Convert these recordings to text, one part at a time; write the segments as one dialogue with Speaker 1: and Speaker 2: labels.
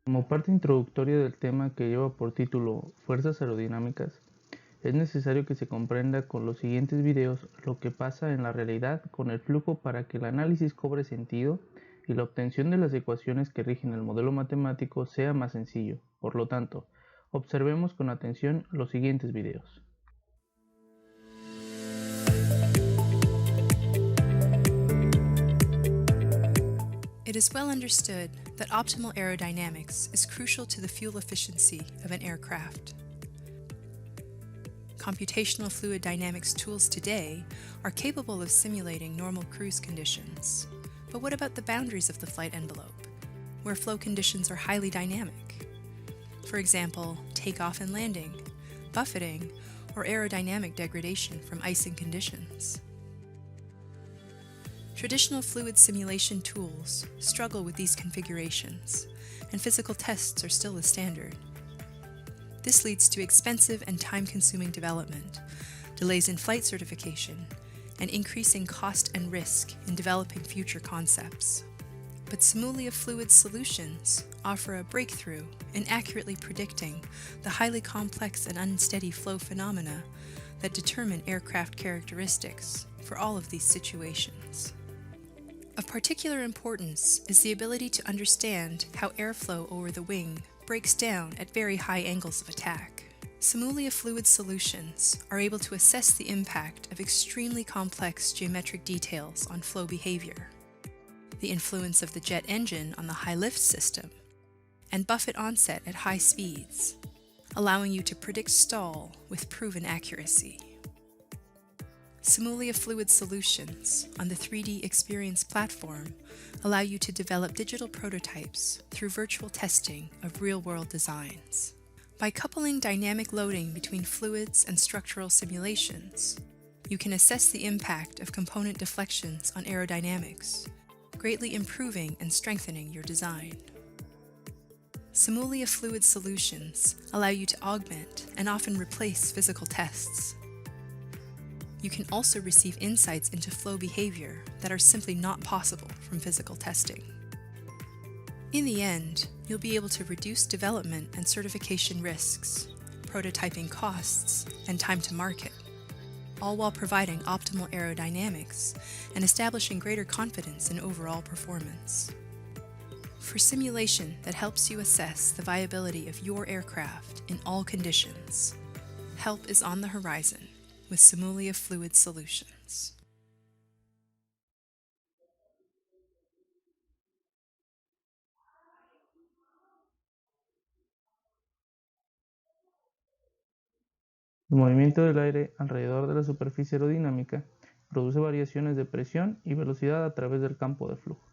Speaker 1: Como parte introductoria del tema que lleva por título Fuerzas aerodinámicas, es necesario que se comprenda con los siguientes videos lo que pasa en la realidad con el flujo para que el análisis cobre sentido y la obtención de las ecuaciones que rigen el modelo matemático sea más sencillo. Por lo tanto, observemos con atención los siguientes videos.
Speaker 2: It is well understood that optimal aerodynamics is crucial to the fuel efficiency of an aircraft. Computational fluid dynamics tools today are capable of simulating normal cruise conditions. But what about the boundaries of the flight envelope, where flow conditions are highly dynamic? For example, takeoff and landing, buffeting, or aerodynamic degradation from icing conditions. Traditional fluid simulation tools struggle with these configurations, and physical tests are still the standard. This leads to expensive and time-consuming development, delays in flight certification, and increasing cost and risk in developing future concepts. But Simulia Fluid Solutions offer a breakthrough in accurately predicting the highly complex and unsteady flow phenomena that determine aircraft characteristics for all of these situations. Of particular importance is the ability to understand how airflow over the wing breaks down at very high angles of attack. Simulia Fluid Solutions are able to assess the impact of extremely complex geometric details on flow behavior, the influence of the jet engine on the high lift system, and buffet onset at high speeds, allowing you to predict stall with proven accuracy. Simulia Fluid Solutions on the 3D Experience platform allow you to develop digital prototypes through virtual testing of real-world designs. By coupling dynamic loading between fluids and structural simulations, you can assess the impact of component deflections on aerodynamics, greatly improving and strengthening your design. Simulia Fluid Solutions allow you to augment and often replace physical tests. You can also receive insights into flow behavior that are simply not possible from physical testing. In the end, you'll be able to reduce development and certification risks, prototyping costs, and time to market, all while providing optimal aerodynamics and establishing greater confidence in overall performance. For simulation that helps you assess the viability of your aircraft in all conditions, help is on the horizon with Simulia Fluid Solutions.
Speaker 1: El movimiento del aire alrededor de la superficie aerodinámica produce variaciones de presión y velocidad a través del campo de flujo.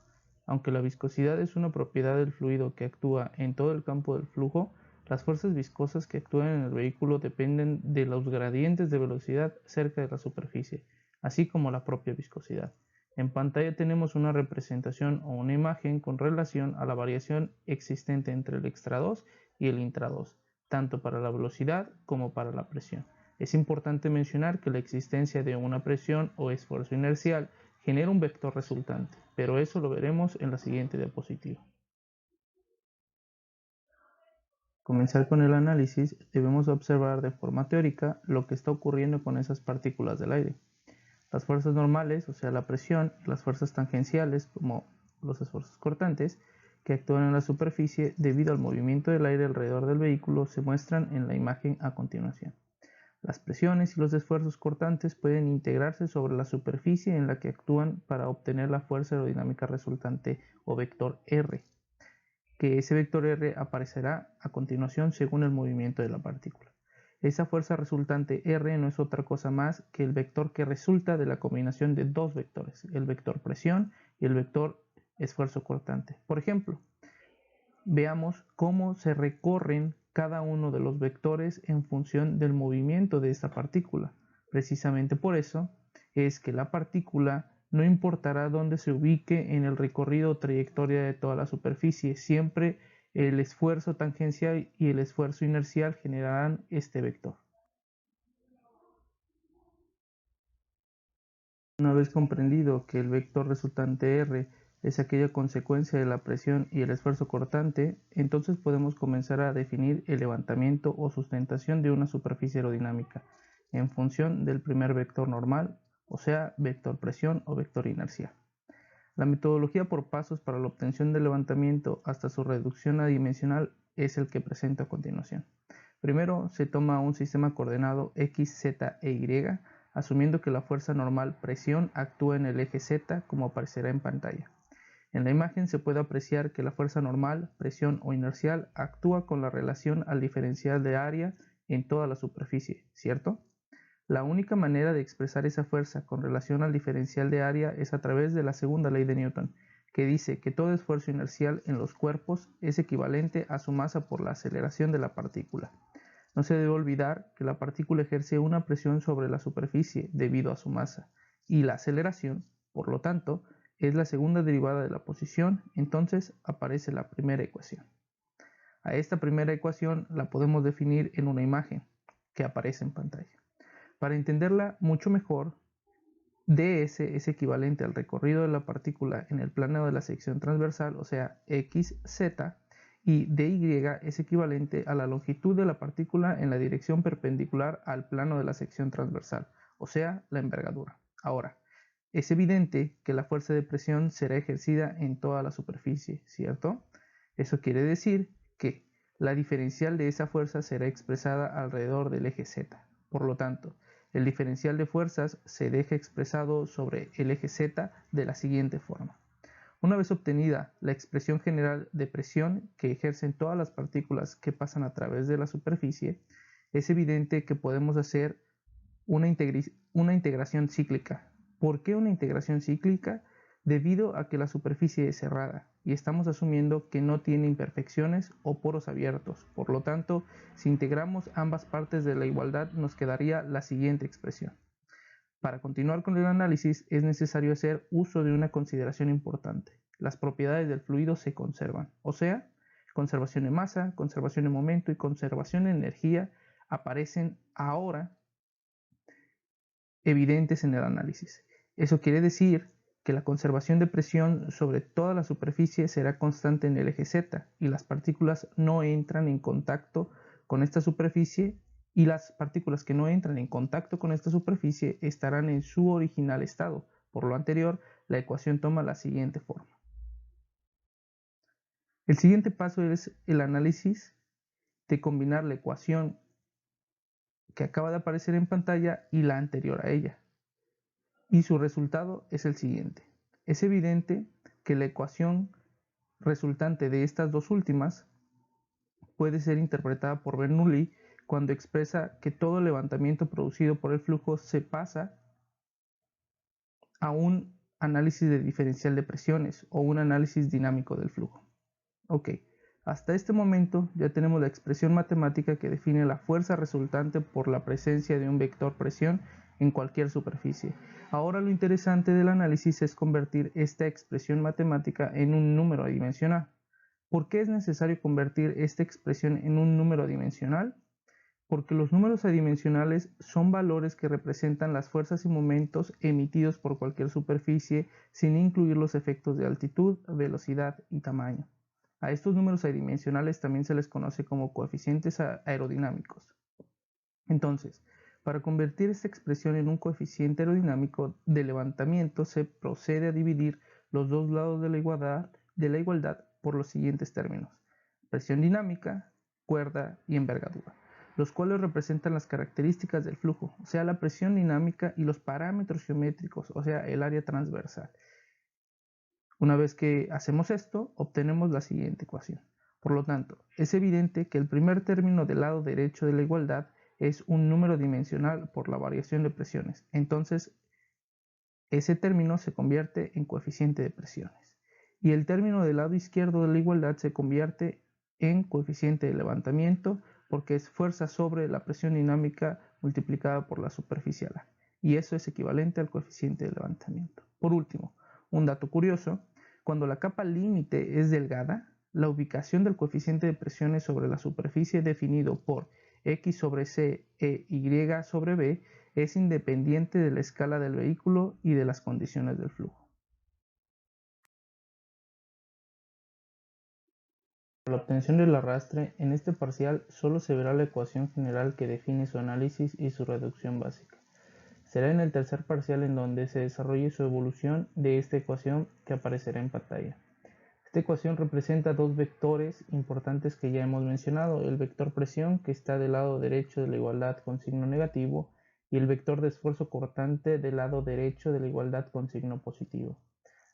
Speaker 1: Aunque la viscosidad es una propiedad del fluido que actúa en todo el campo del flujo, las fuerzas viscosas que actúan en el vehículo dependen de los gradientes de velocidad cerca de la superficie, así como la propia viscosidad. En pantalla tenemos una representación o una imagen con relación a la variación existente entre el extra 2 y el intra 2, tanto para la velocidad como para la presión. Es importante mencionar que la existencia de una presión o esfuerzo inercial genera un vector resultante, pero eso lo veremos en la siguiente diapositiva. Comenzar con el análisis, debemos observar de forma teórica lo que está ocurriendo con esas partículas del aire. Las fuerzas normales, o sea la presión, y las fuerzas tangenciales, como los esfuerzos cortantes, que actúan en la superficie debido al movimiento del aire alrededor del vehículo se muestran en la imagen a continuación. Las presiones y los esfuerzos cortantes pueden integrarse sobre la superficie en la que actúan para obtener la fuerza aerodinámica resultante o vector R, que ese vector R aparecerá a continuación según el movimiento de la partícula. Esa fuerza resultante R no es otra cosa más que el vector que resulta de la combinación de dos vectores, el vector presión y el vector esfuerzo cortante. Por ejemplo, veamos cómo se recorren cada uno de los vectores en función del movimiento de esta partícula. Precisamente por eso es que la partícula no importará dónde se ubique en el recorrido o trayectoria de toda la superficie, siempre el esfuerzo tangencial y el esfuerzo inercial generarán este vector. Una vez comprendido que el vector resultante R es aquella consecuencia de la presión y el esfuerzo cortante, entonces podemos comenzar a definir el levantamiento o sustentación de una superficie aerodinámica en función del primer vector normal, o sea, vector presión o vector inercial. La metodología por pasos para la obtención del levantamiento hasta su reducción adimensional es el que presento a continuación. Primero se toma un sistema coordenado X, Z e Y, asumiendo que la fuerza normal presión actúa en el eje Z como aparecerá en pantalla. En la imagen se puede apreciar que la fuerza normal, presión o inercial actúa con la relación al diferencial de área en toda la superficie, ¿cierto? La única manera de expresar esa fuerza con relación al diferencial de área es a través de la segunda ley de Newton, que dice que todo esfuerzo inercial en los cuerpos es equivalente a su masa por la aceleración de la partícula. No se debe olvidar que la partícula ejerce una presión sobre la superficie debido a su masa, y la aceleración, por lo tanto, es la segunda derivada de la posición, entonces aparece la primera ecuación. A esta primera ecuación la podemos definir en una imagen que aparece en pantalla. Para entenderla mucho mejor, ds es equivalente al recorrido de la partícula en el plano de la sección transversal, o sea, xz, y dy es equivalente a la longitud de la partícula en la dirección perpendicular al plano de la sección transversal, o sea, la envergadura. Ahora, es evidente que la fuerza de presión será ejercida en toda la superficie, ¿cierto? Eso quiere decir que la diferencial de esa fuerza será expresada alrededor del eje Z. Por lo tanto, el diferencial de fuerzas se deja expresado sobre el eje Z de la siguiente forma. Una vez obtenida la expresión general de presión que ejercen todas las partículas que pasan a través de la superficie, es evidente que podemos hacer una integración cíclica. ¿Por qué una integración cíclica? Debido a que la superficie es cerrada y estamos asumiendo que no tiene imperfecciones o poros abiertos. Por lo tanto, si integramos ambas partes de la igualdad, nos quedaría la siguiente expresión. Para continuar con el análisis es necesario hacer uso de una consideración importante. Las propiedades del fluido se conservan, o sea, conservación de masa, conservación de momento y conservación de energía aparecen ahora evidentes en el análisis. Eso quiere decir que la conservación de presión sobre toda la superficie será constante en el eje Z y las partículas no entran en contacto con esta superficie y las partículas que no entran en contacto con esta superficie estarán en su original estado. Por lo anterior, la ecuación toma la siguiente forma. El siguiente paso es el análisis de combinar la ecuación que acaba de aparecer en pantalla y la anterior a ella. Y su resultado es el siguiente. Es evidente que la ecuación resultante de estas dos últimas puede ser interpretada por Bernoulli cuando expresa que todo levantamiento producido por el flujo se pasa a un análisis de diferencial de presiones o un análisis dinámico del flujo. Ok, hasta este momento ya tenemos la expresión matemática que define la fuerza resultante por la presencia de un vector presión en cualquier superficie. Ahora lo interesante del análisis es convertir esta expresión matemática en un número adimensional. ¿Por qué es necesario convertir esta expresión en un número adimensional? Porque los números adimensionales son valores que representan las fuerzas y momentos emitidos por cualquier superficie sin incluir los efectos de altitud, velocidad y tamaño. A estos números adimensionales también se les conoce como coeficientes aerodinámicos. Entonces, para convertir esta expresión en un coeficiente aerodinámico de levantamiento se procede a dividir los dos lados de la igualdad por los siguientes términos: presión dinámica, cuerda y envergadura, los cuales representan las características del flujo, o sea, la presión dinámica y los parámetros geométricos, o sea, el área transversal. Una vez que hacemos esto, obtenemos la siguiente ecuación. Por lo tanto, es evidente que el primer término del lado derecho de la igualdad es un número dimensional por la variación de presiones. Entonces, ese término se convierte en coeficiente de presiones. Y el término del lado izquierdo de la igualdad se convierte en coeficiente de levantamiento porque es fuerza sobre la presión dinámica multiplicada por la superficial A. Y eso es equivalente al coeficiente de levantamiento. Por último, un dato curioso: cuando la capa límite es delgada, la ubicación del coeficiente de presiones sobre la superficie definido por x sobre c e y sobre b es independiente de la escala del vehículo y de las condiciones del flujo. Para la obtención del arrastre, en este parcial solo se verá la ecuación general que define su análisis y su reducción básica. Será en el tercer parcial en donde se desarrolle su evolución de esta ecuación que aparecerá en pantalla. Esta ecuación representa dos vectores importantes que ya hemos mencionado, el vector presión que está del lado derecho de la igualdad con signo negativo y el vector de esfuerzo cortante del lado derecho de la igualdad con signo positivo.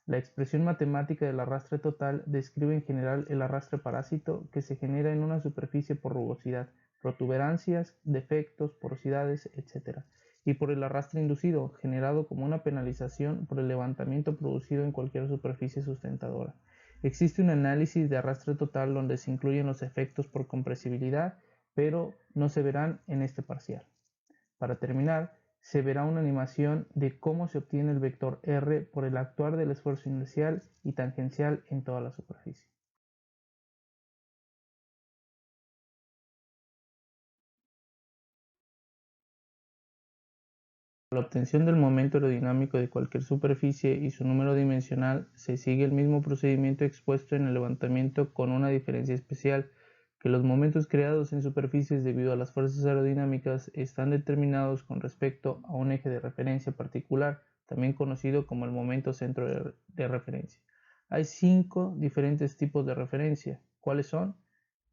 Speaker 1: La expresión matemática del arrastre total describe en general el arrastre parásito que se genera en una superficie por rugosidad, protuberancias, defectos, porosidades, etc. Y por el arrastre inducido, generado como una penalización por el levantamiento producido en cualquier superficie sustentadora. Existe un análisis de arrastre total donde se incluyen los efectos por compresibilidad, pero no se verán en este parcial. Para terminar, se verá una animación de cómo se obtiene el vector R por el actuar del esfuerzo inercial y tangencial en toda la superficie. Para la obtención del momento aerodinámico de cualquier superficie y su número dimensional, se sigue el mismo procedimiento expuesto en el levantamiento con una diferencia especial, que los momentos creados en superficies debido a las fuerzas aerodinámicas están determinados con respecto a un eje de referencia particular, también conocido como el momento centro de referencia. Hay 5 diferentes tipos de referencia. ¿Cuáles son?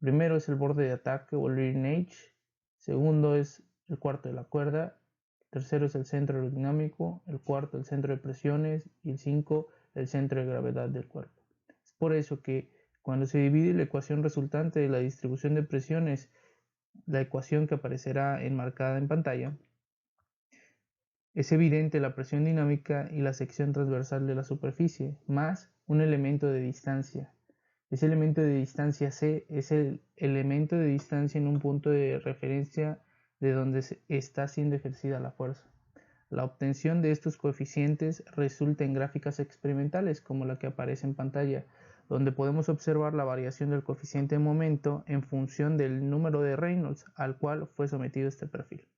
Speaker 1: Primero es el borde de ataque o leading edge, segundo es el cuarto de la cuerda, tercero es el centro aerodinámico, el cuarto el centro de presiones y el 5 el centro de gravedad del cuerpo. Es por eso que cuando se divide la ecuación resultante de la distribución de presiones, la ecuación que aparecerá enmarcada en pantalla, es evidente la presión dinámica y la sección transversal de la superficie, más un elemento de distancia. Ese elemento de distancia C es el elemento de distancia en un punto de referencia de donde está siendo ejercida la fuerza. La obtención de estos coeficientes resulta en gráficas experimentales como la que aparece en pantalla, donde podemos observar la variación del coeficiente de momento en función del número de Reynolds al cual fue sometido este perfil.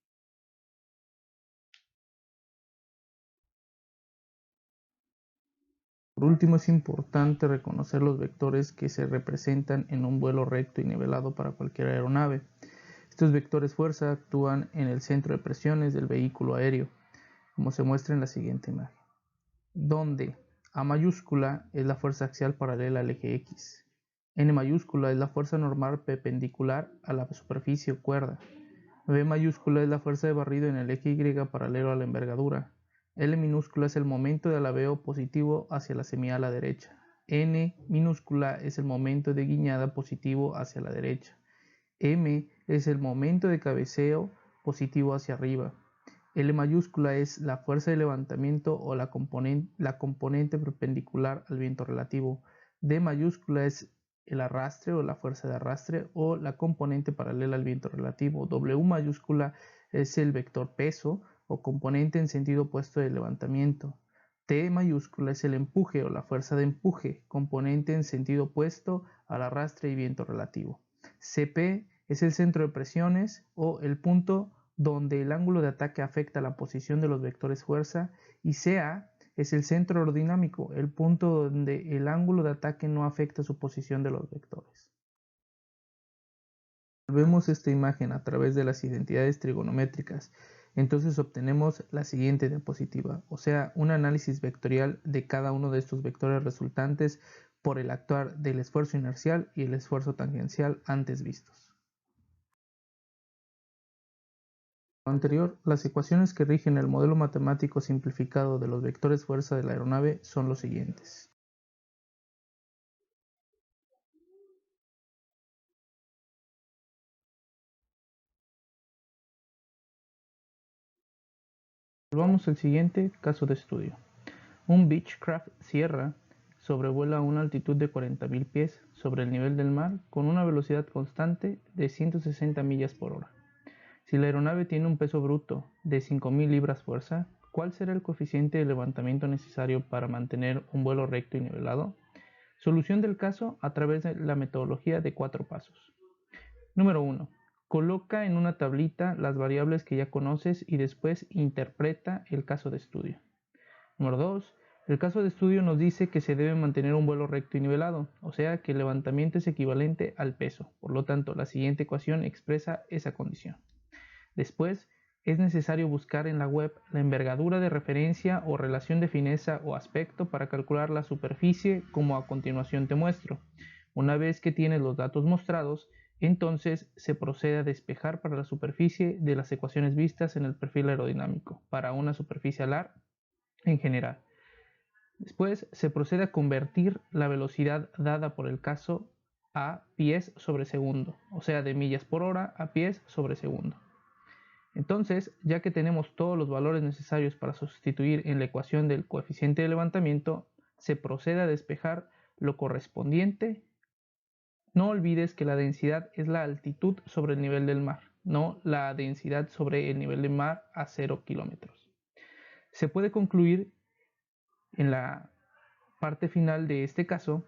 Speaker 1: Por último, es importante reconocer los vectores que se representan en un vuelo recto y nivelado para cualquier aeronave. Estos vectores fuerza actúan en el centro de presiones del vehículo aéreo, como se muestra en la siguiente imagen, donde A mayúscula es la fuerza axial paralela al eje X, N mayúscula es la fuerza normal perpendicular a la superficie o cuerda, B mayúscula es la fuerza de barrido en el eje Y paralelo a la envergadura, L minúscula es el momento de alabeo positivo hacia la semiala derecha, N minúscula es el momento de guiñada positivo hacia la derecha, M es el momento de cabeceo positivo hacia arriba. L mayúscula es la fuerza de levantamiento o la componente perpendicular al viento relativo. D mayúscula es el arrastre o la fuerza de arrastre o la componente paralela al viento relativo. W mayúscula es el vector peso o componente en sentido opuesto de levantamiento. T mayúscula es el empuje o la fuerza de empuje, componente en sentido opuesto al arrastre y viento relativo. Cp es el centro de presiones o el punto donde el ángulo de ataque afecta la posición de los vectores fuerza, y Ca es el centro aerodinámico, el punto donde el ángulo de ataque no afecta su posición de los vectores. Vemos esta imagen a través de las identidades trigonométricas, entonces obtenemos la siguiente diapositiva, o sea, un análisis vectorial de cada uno de estos vectores resultantes por el actuar del esfuerzo inercial y el esfuerzo tangencial antes vistos. Lo anterior, las ecuaciones que rigen el modelo matemático simplificado de los vectores fuerza de la aeronave son los siguientes. Volvamos al siguiente caso de estudio. Un Beechcraft Sierra sobrevuela a una altitud de 40.000 pies sobre el nivel del mar con una velocidad constante de 160 millas por hora. Si la aeronave tiene un peso bruto de 5.000 libras fuerza, ¿cuál será el coeficiente de levantamiento necesario para mantener un vuelo recto y nivelado? Solución del caso a través de la metodología de 4 pasos. Número 1. Coloca en una tablita las variables que ya conoces y después interpreta el caso de estudio. Número 2. El caso de estudio nos dice que se debe mantener un vuelo recto y nivelado, o sea que el levantamiento es equivalente al peso, por lo tanto la siguiente ecuación expresa esa condición. Después, es necesario buscar en la web la envergadura de referencia o relación de fineza o aspecto para calcular la superficie como a continuación te muestro. Una vez que tienes los datos mostrados, entonces se procede a despejar para la superficie de las ecuaciones vistas en el perfil aerodinámico para una superficie alar en general. Después se procede a convertir la velocidad dada por el caso a pies sobre segundo, o sea, de millas por hora a pies sobre segundo. Entonces, ya que tenemos todos los valores necesarios para sustituir en la ecuación del coeficiente de levantamiento, se procede a despejar lo correspondiente. No olvides que la densidad es la altitud sobre el nivel del mar, no la densidad sobre el nivel del mar a 0 kilómetros. Se puede concluir en la parte final de este caso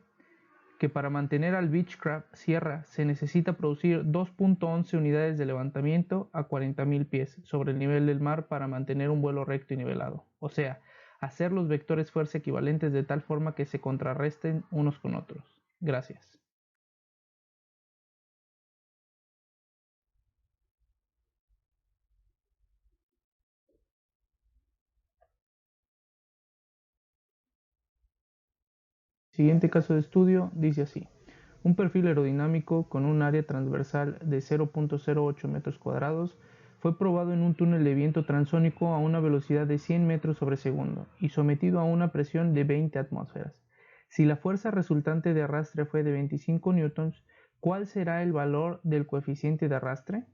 Speaker 1: que para mantener al Beechcraft Sierra se necesita producir 2.11 unidades de levantamiento a 40.000 pies sobre el nivel del mar para mantener un vuelo recto y nivelado, o sea, hacer los vectores fuerza equivalentes de tal forma que se contrarresten unos con otros. Gracias. Siguiente caso de estudio dice así. Un perfil aerodinámico con un área transversal de 0.08 metros cuadrados fue probado en un túnel de viento transónico a una velocidad de 100 metros sobre segundo y sometido a una presión de 20 atmósferas. Si la fuerza resultante de arrastre fue de 25 newtons, ¿cuál será el valor del coeficiente de arrastre?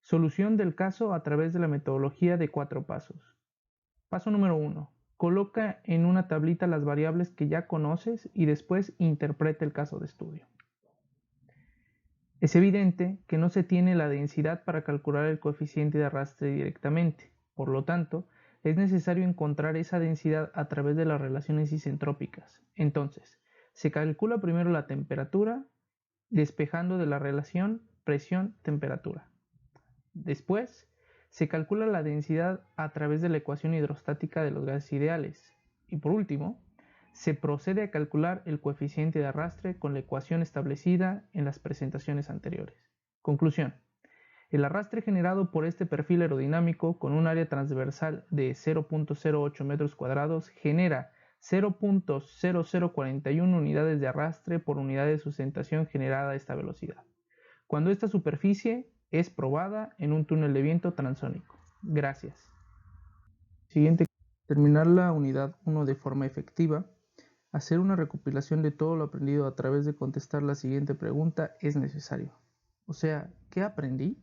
Speaker 1: Solución del caso a través de la metodología de 4 pasos. Paso número 1. Coloca en una tablita las variables que ya conoces y después interpreta el caso de estudio. Es evidente que no se tiene la densidad para calcular el coeficiente de arrastre directamente. Por lo tanto, es necesario encontrar esa densidad a través de las relaciones isentrópicas. Entonces, se calcula primero la temperatura, despejando de la relación presión-temperatura. Después, se calcula la densidad a través de la ecuación hidrostática de los gases ideales. Y por último, se procede a calcular el coeficiente de arrastre con la ecuación establecida en las presentaciones anteriores. Conclusión. El arrastre generado por este perfil aerodinámico con un área transversal de 0.08 metros cuadrados genera 0.0041 unidades de arrastre por unidad de sustentación generada a esta velocidad, cuando esta superficie es probada en un túnel de viento transónico. Gracias. Siguiente. Terminar la unidad 1 de forma efectiva. Hacer una recopilación de todo lo aprendido a través de contestar la siguiente pregunta es necesario. O sea, ¿qué aprendí?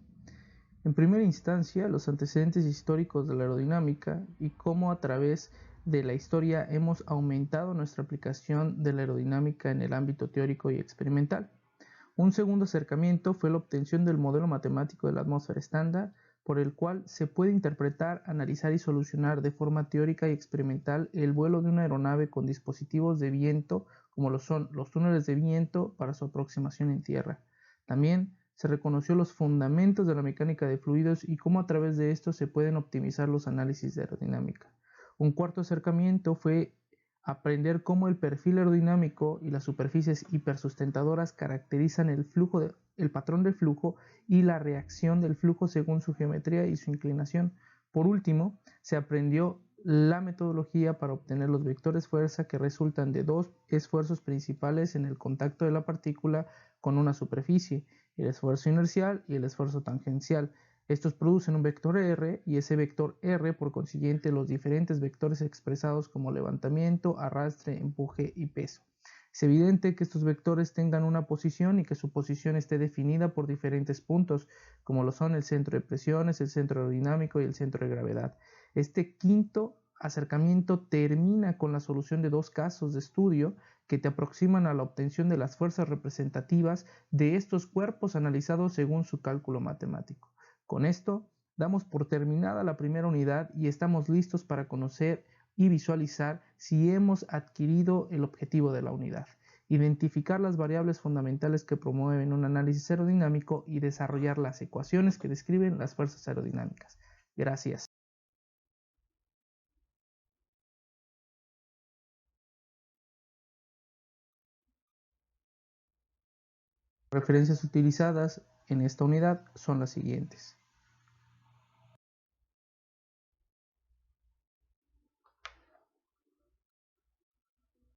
Speaker 1: En primera instancia, los antecedentes históricos de la aerodinámica y cómo a través de la historia hemos aumentado nuestra aplicación de la aerodinámica en el ámbito teórico y experimental. Un segundo acercamiento fue la obtención del modelo matemático de la atmósfera estándar, por el cual se puede interpretar, analizar y solucionar de forma teórica y experimental el vuelo de una aeronave con dispositivos de viento, como lo son los túneles de viento para su aproximación en tierra. También se reconoció los fundamentos de la mecánica de fluidos y cómo a través de esto se pueden optimizar los análisis de aerodinámica. Un cuarto acercamiento fue aprender cómo el perfil aerodinámico y las superficies hipersustentadoras caracterizan el patrón del flujo y la reacción del flujo según su geometría y su inclinación. Por último, se aprendió la metodología para obtener los vectores fuerza que resultan de dos esfuerzos principales en el contacto de la partícula con una superficie, el esfuerzo inercial y el esfuerzo tangencial. Estos producen un vector R y ese vector R por consiguiente los diferentes vectores expresados como levantamiento, arrastre, empuje y peso. Es evidente que estos vectores tengan una posición y que su posición esté definida por diferentes puntos, como lo son el centro de presiones, el centro aerodinámico y el centro de gravedad. Este quinto acercamiento termina con la solución de dos casos de estudio que te aproximan a la obtención de las fuerzas representativas de estos cuerpos analizados según su cálculo matemático. Con esto, damos por terminada la primera unidad y estamos listos para conocer y visualizar si hemos adquirido el objetivo de la unidad, identificar las variables fundamentales que promueven un análisis aerodinámico y desarrollar las ecuaciones que describen las fuerzas aerodinámicas. Gracias. Referencias utilizadas en esta unidad son las siguientes.